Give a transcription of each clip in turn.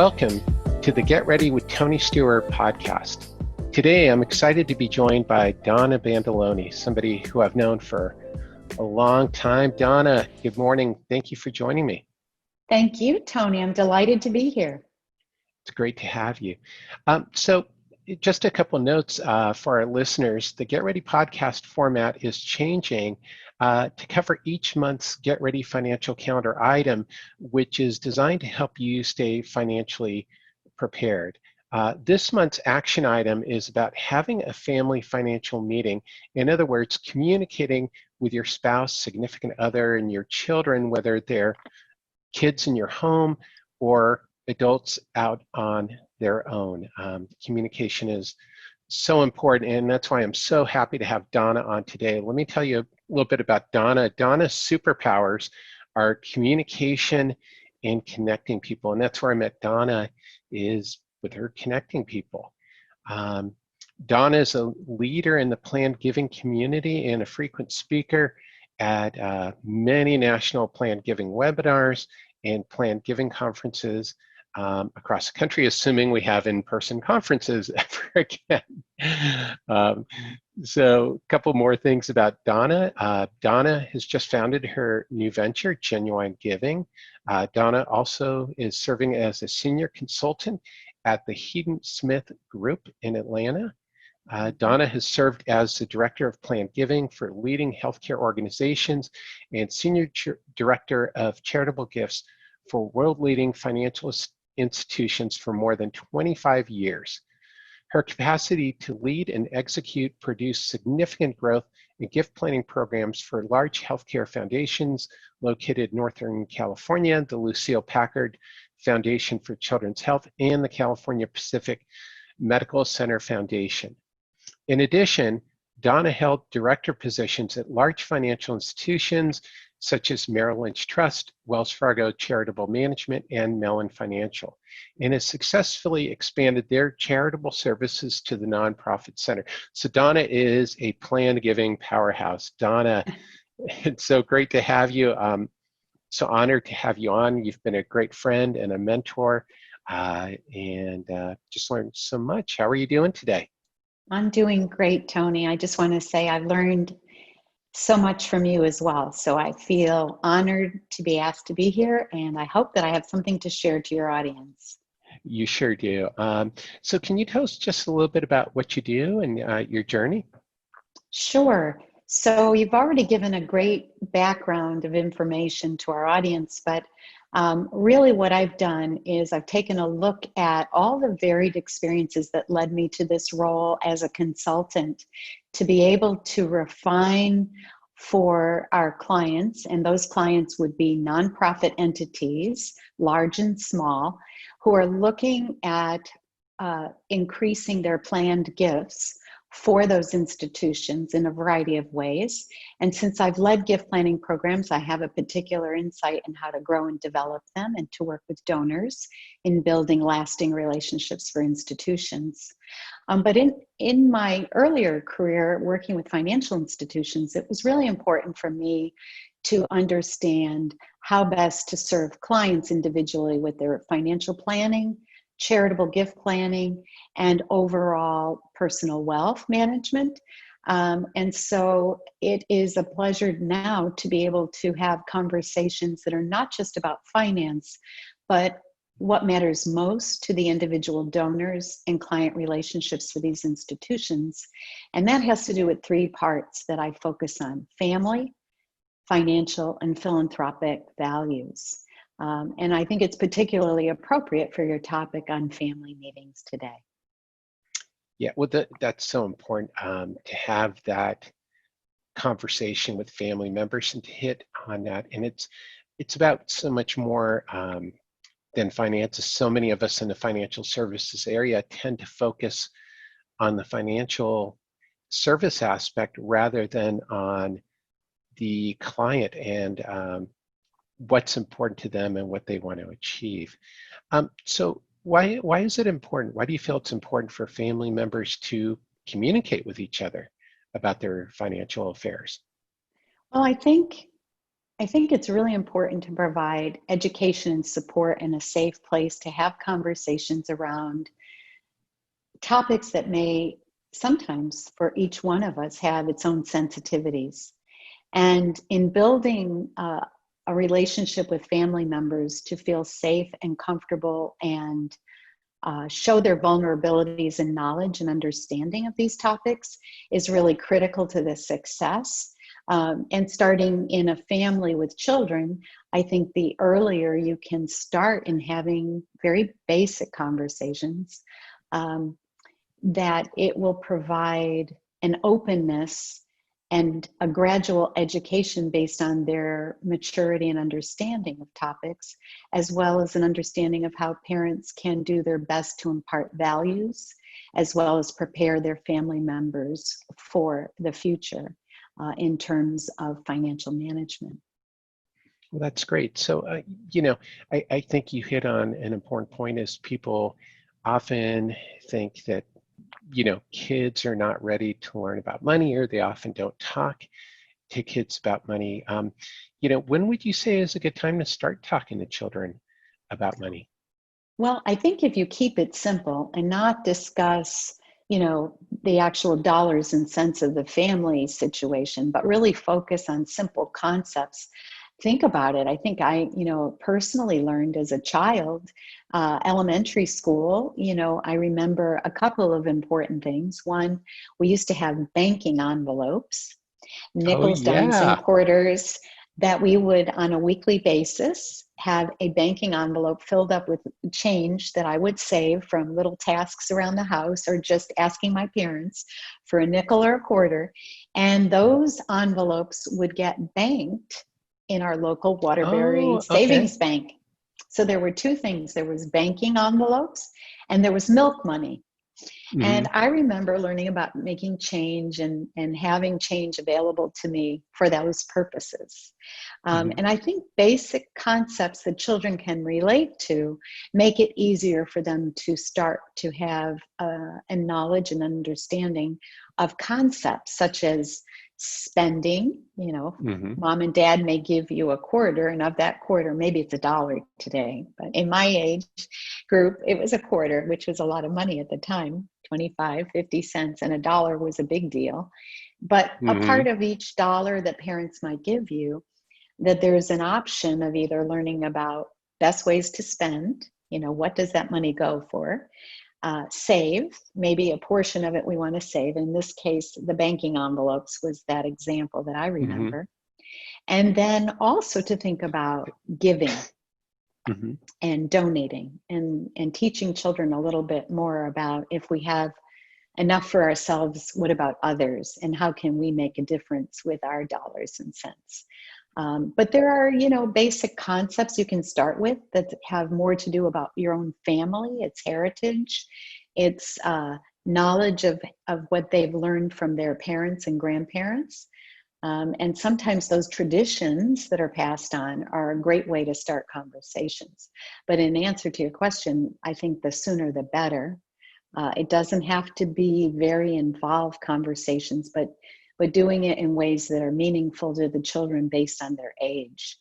Welcome to the Get Ready with Tony Stewart podcast. Today, I'm excited to be joined by Donna Bandelloni, somebody who I've known for a long time. Donna, good morning. Thank you for joining me. Thank you, Tony. I'm delighted to be here. It's great to have you. So just a couple notes for our listeners. The Get Ready podcast format is changing to cover each month's Get Ready financial calendar item, which is designed to help you stay financially prepared. This month's action item is about having a family financial meeting. In other words, communicating with your spouse, significant other, and your children, whether they're kids in your home or adults out on their own. Communication is so important, and that's why I'm so happy to have Donna on today. Let me tell you a little bit about Donna. Donna's superpowers are communication and connecting people, and that's where I met Donna, is with her connecting people. Donna is a leader in the planned giving community and a frequent speaker at many national planned giving webinars and planned giving conferences across the country, assuming we have in-person conferences ever again. So a couple more things about Donna. Donna has just founded her new venture, Genuine Giving. Donna also is serving as a senior consultant at the Heaton Smith Group in Atlanta. Donna has served as the Director of Planned Giving for leading healthcare organizations and Senior Director of Charitable Gifts for world-leading financial institutions for more than 25 years. Her capacity to lead and execute produced significant growth in gift planning programs for large healthcare foundations located in Northern California, the Lucille Packard Foundation for Children's Health, and the California Pacific Medical Center Foundation. In addition, Donna held director positions at large financial institutions such as Merrill Lynch Trust, Wells Fargo Charitable Management, and Mellon Financial, and has successfully expanded their charitable services to the nonprofit center. So Donna is a planned giving powerhouse. Donna, it's so great to have you. So honored to have you on. You've been a great friend and a mentor, and just learned so much. How are you doing today? I'm doing great, Tony. I just want to say I've learned so much from you as well. So I feel honored to be asked to be here, and I hope that I have something to share to your audience. You sure do. So can you tell us just a little bit about what you do and your journey? Sure. So you've already given a great background of information to our audience, but really what I've done is I've taken a look at all the varied experiences that led me to this role as a consultant to be able to refine for our clients, and those clients would be nonprofit entities, large and small, who are looking at increasing their planned gifts for those institutions in a variety of ways. And since I've led gift planning programs, I have a particular insight in how to grow and develop them and to work with donors in building lasting relationships for institutions. But in my earlier career working with financial institutions, it was really important for me to understand how best to serve clients individually with their financial planning, charitable gift planning, and overall personal wealth management. And so it is a pleasure now to be able to have conversations that are not just about finance, but what matters most to the individual donors and client relationships for these institutions. And that has to do with three parts that I focus on: family, financial, and philanthropic values. And I think it's particularly appropriate for your topic on family meetings today. Yeah, well, that's so important to have that conversation with family members and to hit on that. And it's about so much more than finances. So many of us in the financial services area tend to focus on the financial service aspect rather than on the client and what's important to them and what they want to achieve. So why is it important? Why do you feel it's important for family members to communicate with each other about their financial affairs? Well, I think I think it's really important to provide education and support and a safe place to have conversations around topics that may sometimes for each one of us have its own sensitivities. And in building a relationship with family members to feel safe and comfortable and show their vulnerabilities and knowledge and understanding of these topics is really critical to the success. And starting in a family with children, I think the earlier you can start in having very basic conversations, that it will provide an openness and a gradual education based on their maturity and understanding of topics, as well as an understanding of how parents can do their best to impart values, as well as prepare their family members for the future in terms of financial management. Well, that's great. So, I think you hit on an important point is people often think that kids are not ready to learn about money, or they often don't talk to kids about money. When would you say is a good time to start talking to children about money? Well, I think if you keep it simple and not discuss, the actual dollars and cents of the family situation, but really focus on simple concepts. Think about it. I think I, personally learned as a child, elementary school, I remember a couple of important things. One, we used to have banking envelopes, Oh, nickels, dimes, and yeah. quarters that we would on a weekly basis have a banking envelope filled up with change that I would save from little tasks around the house or just asking my parents for a nickel or a quarter. And those envelopes would get banked in our local Waterbury Oh, okay. savings bank. So there were two things. There was banking envelopes and there was milk money. Hmm. And I remember learning about making change and having change available to me for those purposes. Hmm. And I think basic concepts that children can relate to make it easier for them to start to have a knowledge and understanding of concepts such as spending. Hmm. Mom and dad may give you a quarter, and of that quarter, maybe it's $1 today. But in my age group, it was a quarter, which was a lot of money at the time, 25, 50 cents, and $1 was a big deal. But a Hmm. part of each dollar that parents might give you, that there's an option of either learning about best ways to spend, what does that money go for? Save, maybe a portion of it we want to save. In this case, the banking envelopes was that example that I Hmm. remember. And then also to think about giving Hmm. and donating and teaching children a little bit more about if we have enough for ourselves, what about others? And how can we make a difference with our dollars and cents? But there are, basic concepts you can start with that have more to do about your own family, its heritage, its knowledge of what they've learned from their parents and grandparents. And sometimes those traditions that are passed on are a great way to start conversations. But in answer to your question, I think the sooner the better. It doesn't have to be very involved conversations, but doing it in ways that are meaningful to the children based on their age.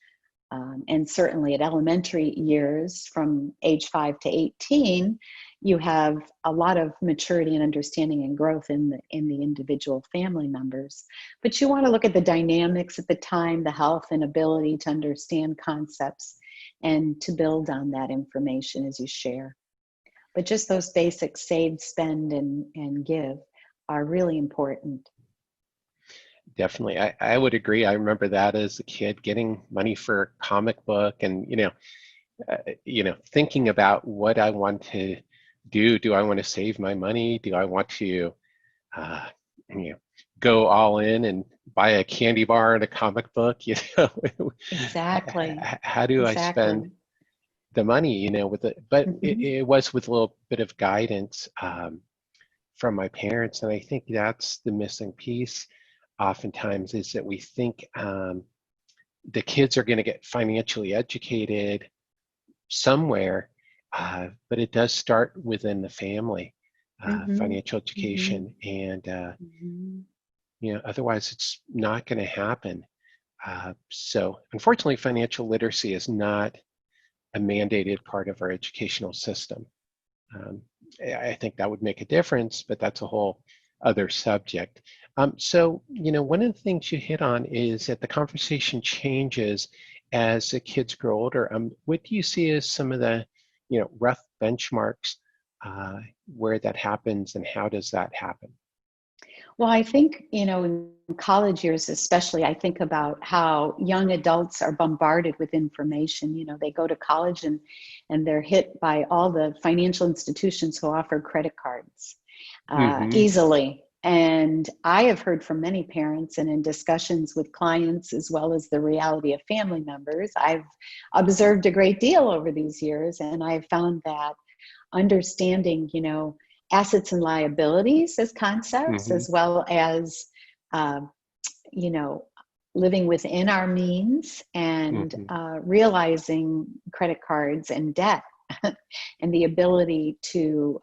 And certainly at elementary years, from age 5 to 18, you have a lot of maturity and understanding and growth in the individual family members. But you want to look at the dynamics at the time, the health and ability to understand concepts, and to build on that information as you share. But just those basic save, spend, and give are really important. Definitely. I would agree. I remember that as a kid, getting money for a comic book and, thinking about what I want to do. Do I want to save my money? Do I want to, uh, you know, go all in and buy a candy bar and a comic book? Exactly. How do I spend Exactly. the money? With it, but Mm-hmm. it was with a little bit of guidance from my parents, and I think that's the missing piece. Oftentimes, is that we think the kids are going to get financially educated somewhere, but it does start within the family, Mm-hmm. financial Mm-hmm. education, and Mm-hmm. otherwise it's not going to happen. So unfortunately, financial literacy is not a mandated part of our educational system. Um, I think that would make a difference, but that's a whole other subject. So, one of the things you hit on is that the conversation changes as the kids grow older. What do you see as some of the, rough benchmarks where that happens, and how does that happen? Well, I think, in college years, especially, I think about how young adults are bombarded with information. They go to college and they're hit by all the financial institutions who offer credit cards Mm-hmm. easily. And I have heard from many parents, and in discussions with clients, as well as the reality of family members, I've observed a great deal over these years. And I've found that understanding, assets and liabilities as concepts, Mm-hmm. as well as, uh, you know, living within our means and Mm-hmm. realizing credit cards and debt and the ability to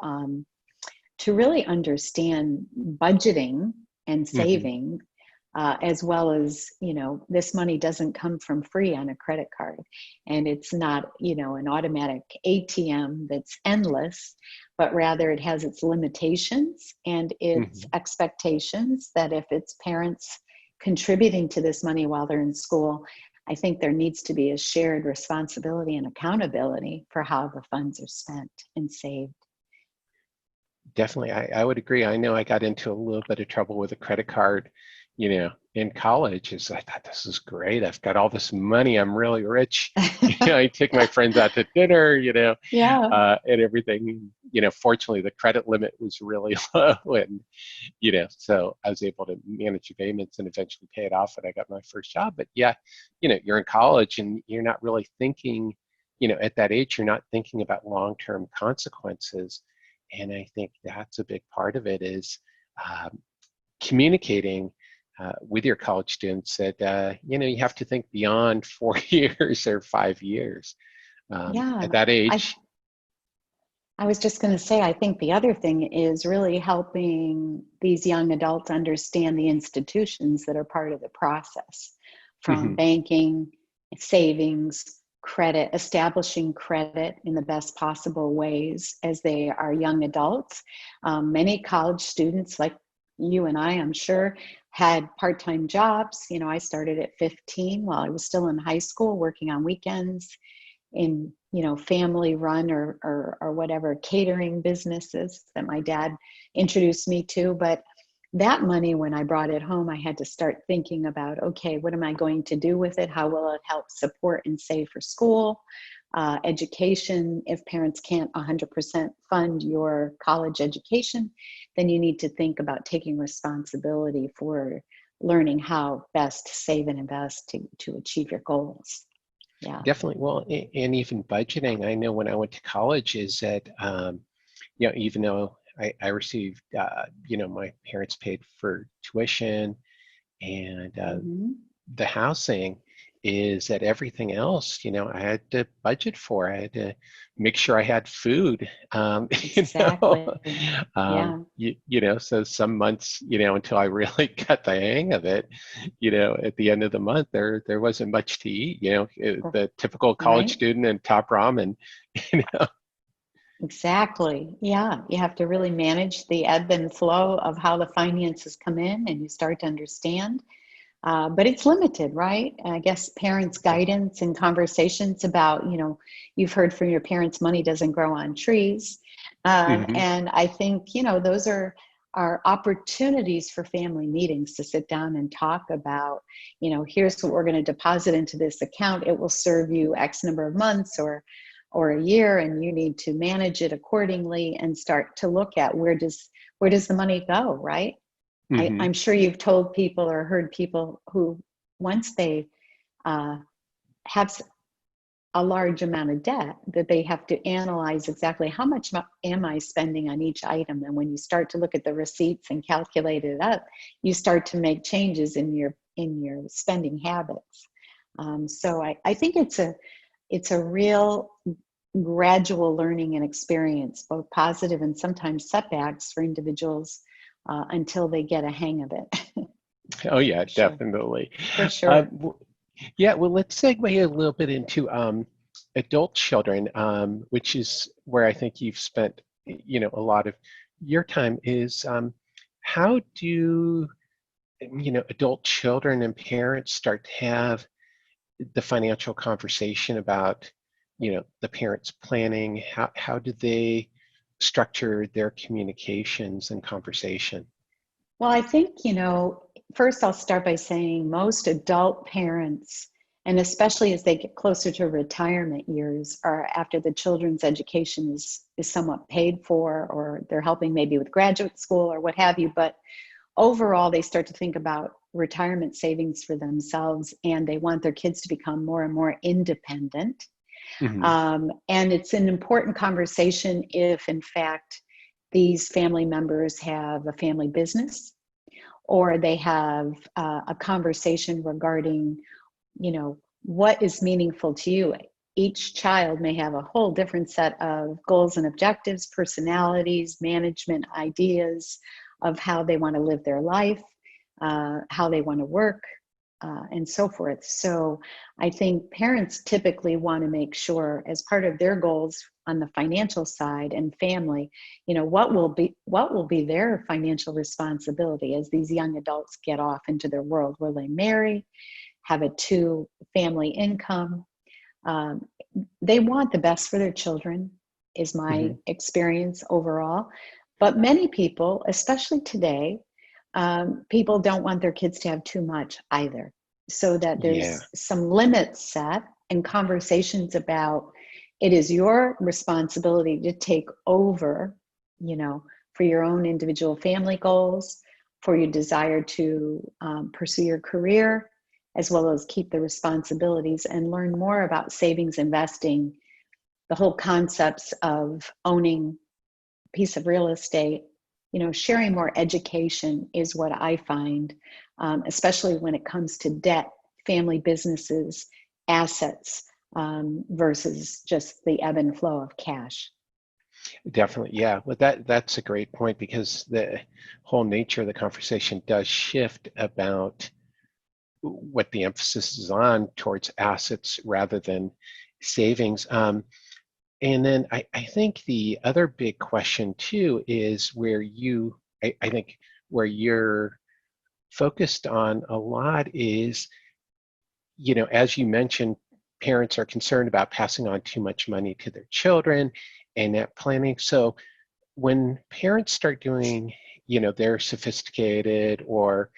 really understand budgeting and Mm-hmm. saving, as well as, this money doesn't come from free on a credit card. And it's not, an automatic ATM that's endless, but rather it has its limitations and its Mm-hmm. expectations that if it's parents contributing to this money while they're in school, I think there needs to be a shared responsibility and accountability for how the funds are spent and saved. Definitely, I would agree. I know I got into a little bit of trouble with a credit card, in college. Is I thought this is great. I've got all this money. I'm really rich. I take my friends out to dinner, Yeah. and everything. Fortunately, the credit limit was really low, and so I was able to manage the payments and eventually pay it off when I got my first job. But yeah, you're in college and you're not really thinking, at that age, you're not thinking about long-term consequences. And I think that's a big part of it is um, communicating with your college students that, you have to think beyond 4 years or 5 years. At Yeah. that I age. I was just going to say, I think the other thing is really helping these young adults understand the institutions that are part of the process, from Mhm. banking, savings, credit, establishing credit in the best possible ways as they are young adults. Many college students, like you and I'm sure, had part-time jobs. I started at 15 while I was still in high school, working on weekends in family run or whatever catering businesses that my dad introduced me to. But that money, when I brought it home, I had to start thinking about, okay, what am I going to do with it? How will it help support and save for school, education? If parents can't 100% fund your college education, then you need to think about taking responsibility for learning how best to save and invest to achieve your goals. Yeah. Definitely. Well, and even budgeting. I know when I went to college is that, even though I received, my parents paid for tuition and Mm-hmm. the housing, is that everything else, I had to budget for. I had to make sure I had food. Exactly. Yeah. So some months, until I really got the hang of it, at the end of the month, there wasn't much to eat. The typical college Right. student and top ramen. You know. Exactly. Yeah. You have to really manage the ebb and flow of how the finances come in, and you start to understand. But it's limited, right? And I guess parents' guidance and conversations about, you've heard from your parents, money doesn't grow on trees. Hmm. And I think, those are opportunities for family meetings to sit down and talk about, here's what we're going to deposit into this account. It will serve you X number of months or a year, and you need to manage it accordingly and start to look at where does the money go, right? Hmm. I'm sure you've told people or heard people who, once they uh, have a large amount of debt, that they have to analyze exactly how much am I spending on each item. And when you start to look at the receipts and calculate it up, you start to make changes in your spending habits. So I think it's a real gradual learning and experience, both positive and sometimes setbacks for individuals, until they get a hang of it. Oh yeah, For sure. definitely. For Uh, sure. Yeah, well, let's segue a little bit into adult children, which is where I think you've spent, a lot of your time. Is how do adult children and parents start to have the financial conversation about, the parents planning? How do they structure their communications and conversation? Well, I think, first I'll start by saying most adult parents, and especially as they get closer to retirement years, or after the children's education is somewhat paid for, or they're helping maybe with graduate school or what have you. But overall, they start to think about retirement savings for themselves, and they want their kids to become more and more independent. Hmm. And it's an important conversation if, in fact, these family members have a family business, or they have a conversation regarding, what is meaningful to you. Each child may have a whole different set of goals and objectives, personalities, management ideas of how they want to live their life, how they want to work, and so forth. So I think parents typically want to make sure, as part of their goals on the financial side and family, what will be their financial responsibility as these young adults get off into their world. Will they marry, have a two family income? Um, they want the best for their children, is my Hmm. experience overall. But many people, especially today, people don't want their kids to have too much either. So that Yeah, there's some limits set and conversations about, it is your responsibility to take over, for your own individual family goals, for your desire to pursue your career, as well as keep the responsibilities and learn more about savings, investing, the whole concepts of owning a piece of real estate. Sharing more education is what I find, especially when it comes to debt, family businesses, assets, versus just the ebb and flow of cash. definitely. Yeah, well, that's a great point because the whole nature of the conversation does shift about what the emphasis is on towards assets rather than savings. And then I think the other big question too is I think where you're focused on a lot is, as you mentioned, parents are concerned about passing on too much money to their children and that planning. So when parents start doing, their sophisticated or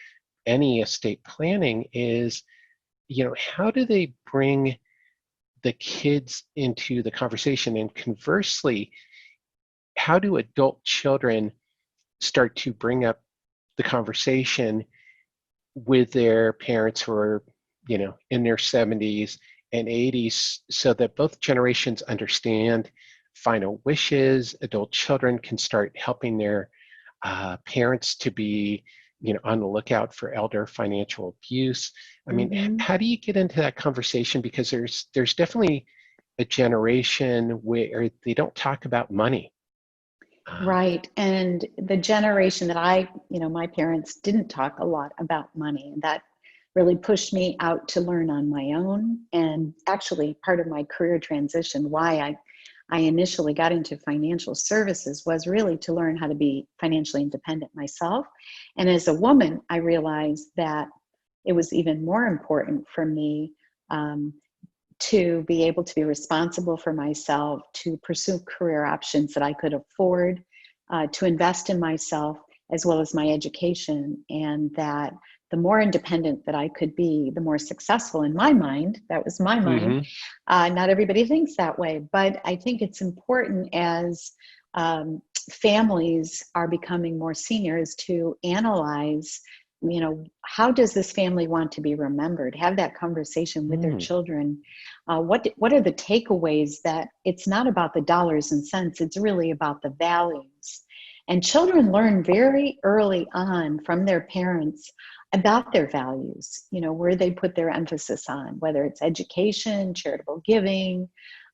any estate planning is, how do they bring the kids into the conversation? And conversely, how do adult children start to bring up the conversation with their parents who are, in their 70s and 80s so that both generations understand final wishes? Adult children can start helping their parents to be, on the lookout for elder financial abuse. I mean, Mm-hmm. how do you get into that conversation? Because there's definitely a generation where they don't talk about money. Uh, Right. And the generation that my parents didn't talk a lot about money. And that really pushed me out to learn on my own. And actually, part of my career transition, why I initially got into financial services, was really to learn how to be financially independent myself. And as a woman, I realized that it was even more important for me, um, to be able to be responsible for myself, to pursue career options that I could afford, to invest in myself as well as my education. And that the more independent that I could be, the more successful, in my mind. That was my mind. mhm. Not everybody thinks that way, but I think it's important as families are becoming more seniors to analyze, how does this family want to be remembered? Have that conversation with their Mm. children. What are the takeaways, that it's not about the dollars and cents, it's really about the values. And children learn very early on from their parents about their values, where they put their emphasis on, whether it's education, charitable giving,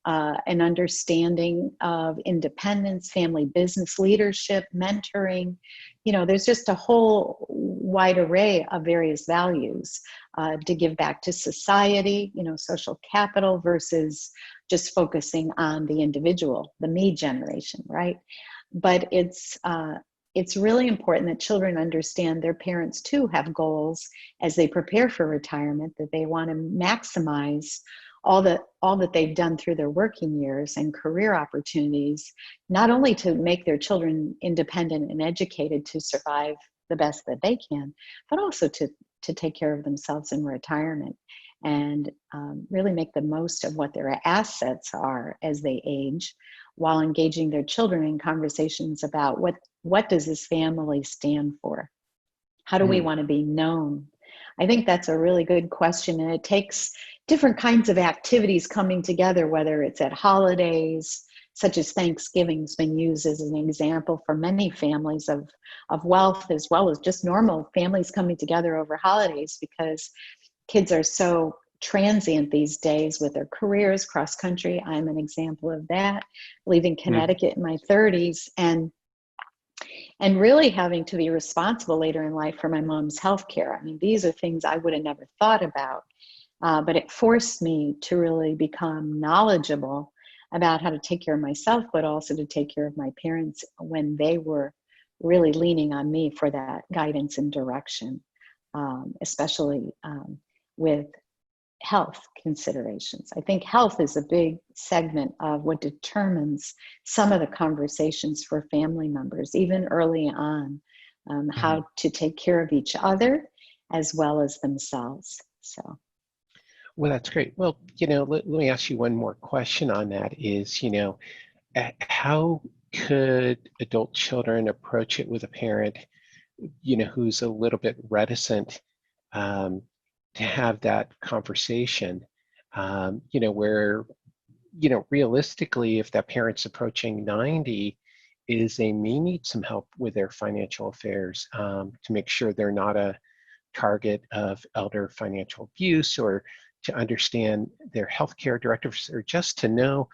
an understanding of independence, family business leadership, mentoring. There's just a whole wide array of various values to give back to society, social capital versus just focusing on the individual, the me generation, right? But it's really important that children understand their parents too have goals as they prepare for retirement, that they want to maximize all that they've done through their working years and career opportunities, not only to make their children independent and educated to survive the best that they can, but also to take care of themselves in retirement and really make the most of what their assets are as they age, while engaging their children in conversations about what does this family stand for? How do we want to be known? I think that's a really good question, and it takes different kinds of activities coming together, whether it's at holidays, such as Thanksgiving's been used as an example for many families of wealth, as well as just normal families coming together over holidays, because kids are so transient these days with their careers cross country. I'm an example of that, leaving Connecticut in my 30s and really having to be responsible later in life for my mom's health care. I mean, these are things I would have never thought about, but it forced me to really become knowledgeable about how to take care of myself, but also to take care of my parents when they were really leaning on me for that guidance and direction, especially with health considerations. I think health is a big segment of what determines some of the conversations for family members, even early on, how to take care of each other as well as themselves. So. Well, that's great. Well, let me ask you one more question on that is, how could adult children approach it with a parent, who's a little bit reticent to have that conversation, where, realistically, if that parent's approaching 90, is they may need some help with their financial affairs to make sure they're not a target of elder financial abuse, or to understand their healthcare directives, or just to know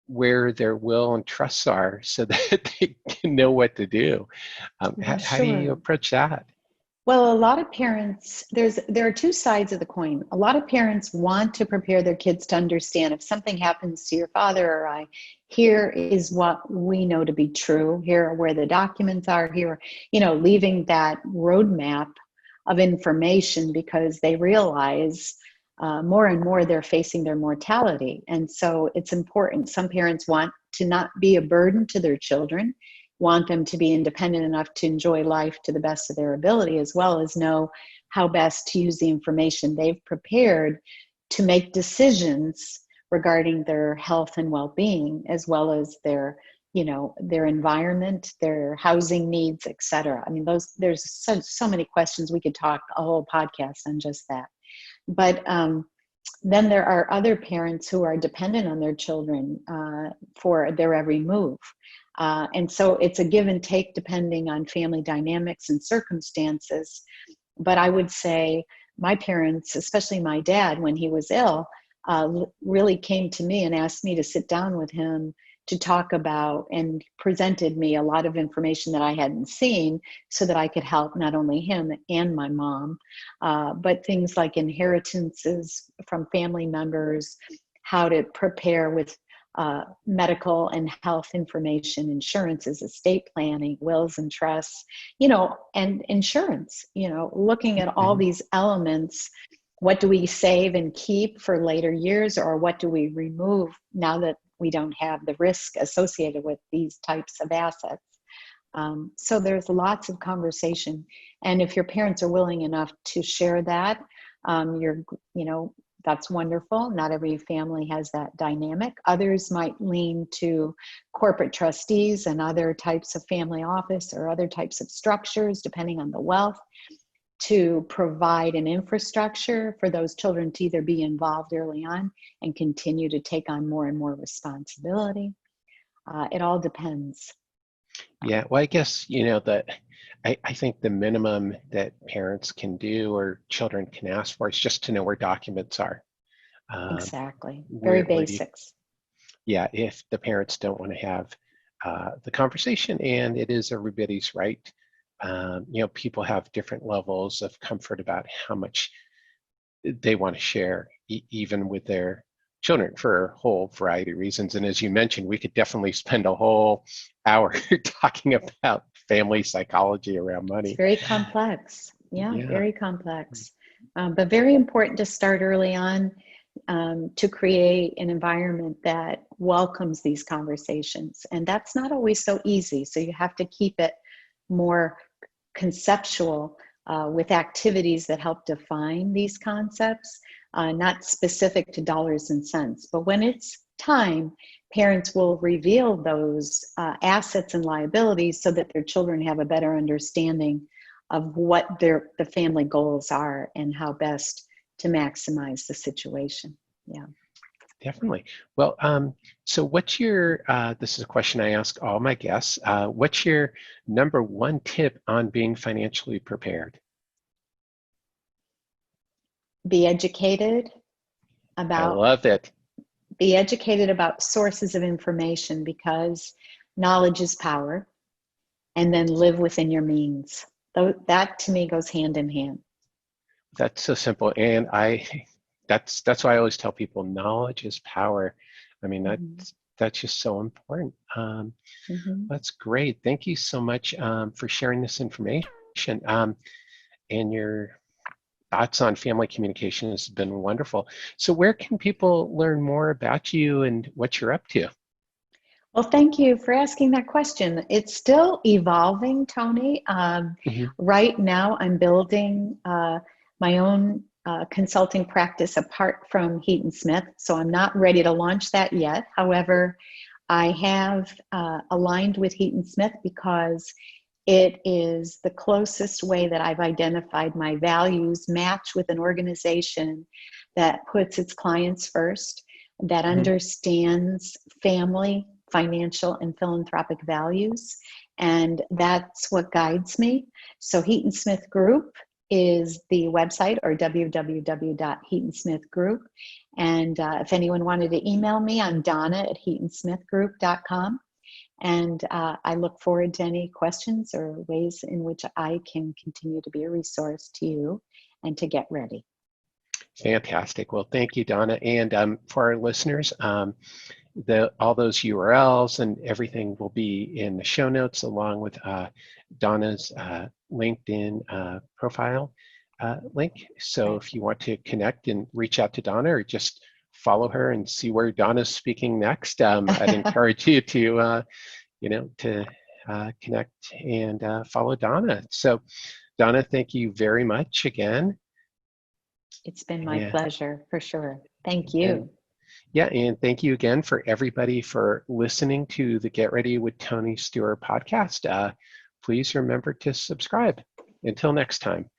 where their will and trusts are so that they can know what to do. How do you approach that? Well, a lot of parents, there are two sides of the coin. A lot of parents want to prepare their kids to understand if something happens to your father or I, here is what we know to be true. Here are where the documents are. Here, leaving that roadmap of information, because they realize more and more they're facing their mortality. And so it's important. Some parents want to not be a burden to their children, want them to be independent enough to enjoy life to the best of their ability, as well as know how best to use the information they've prepared to make decisions regarding their health and well-being, as well as their environment, their housing needs, et cetera. I mean, there's so many questions. We could talk a whole podcast on just that. But then there are other parents who are dependent on their children for their every move. And so it's a give and take depending on family dynamics and circumstances. But I would say my parents, especially my dad, when he was ill, really came to me and asked me to sit down with him to talk about, and presented me a lot of information that I hadn't seen so that I could help not only him and my mom, but things like inheritances from family members, how to prepare with medical and health information, insurances, estate planning, wills and trusts, and insurance, looking at all these elements. What do we save and keep for later years, or what do we remove now that we don't have the risk associated with these types of assets? So there's lots of conversation. And if your parents are willing enough to share that, that's wonderful. Not every family has that dynamic. Others might lean to corporate trustees and other types of family office or other types of structures, depending on the wealth, to provide an infrastructure for those children to either be involved early on and continue to take on more and more responsibility. It all depends. Yeah, well, I guess, that I think the minimum that parents can do or children can ask for is just to know where documents are. Exactly. Very basics. If the parents don't want to have the conversation, and it is everybody's right People have different levels of comfort about how much they want to share, even with their children, for a whole variety of reasons. And as you mentioned, we could definitely spend a whole hour talking about family psychology around It's money. very complex. Yeah, Yeah. very complex. But very important to start early on, to create an environment that welcomes these conversations. And that's not always so easy. So you have to keep it more conceptual, with activities that help define these concepts, not specific to dollars and cents. But when it's time, parents will reveal those assets and liabilities so that their children have a better understanding of what the family goals are and how best to maximize the situation. Yeah. Definitely. Well, so what's your, this is a question I ask all my guests, what's your number one tip on being financially prepared? Be educated I about love it. Be educated about sources of information, because knowledge is power, and then live within your means. That to me goes hand in hand. That's so simple. And that's why I always tell people knowledge is power. I mean, that's just so important. That's great. Thank you so much for sharing this information. And your thoughts on family communication has been wonderful. So where can people learn more about you and what you're up to? Well, thank you for asking that question. It's still evolving, Tony. Right now, I'm building my own consulting practice apart from Heaton Smith, so I'm not ready to launch that yet. However, I have aligned with Heaton Smith because it is the closest way that I've identified my values match with an organization that puts its clients first, that understands family, financial, and philanthropic values. And that's what guides me. So Heaton Smith Group is the website, or www.heatonsmithgroup. And if anyone wanted to email me, I'm Donna@heatonsmithgroup.com. And I look forward to any questions or ways in which I can continue to be a resource to you and to get ready. Fantastic. Well, thank you, Donna. And for our listeners, all those URLs and everything will be in the show notes, along with Donna's LinkedIn profile link. So if you want to connect and reach out to Donna, or just follow her and see where Donna's speaking next, I'd encourage you to connect and follow Donna. So Donna, thank you very much again. It's been my pleasure, for sure. Thank you. And thank you again for everybody for listening to the Get Ready with Tony Steuer podcast. Please remember to subscribe. Until next time.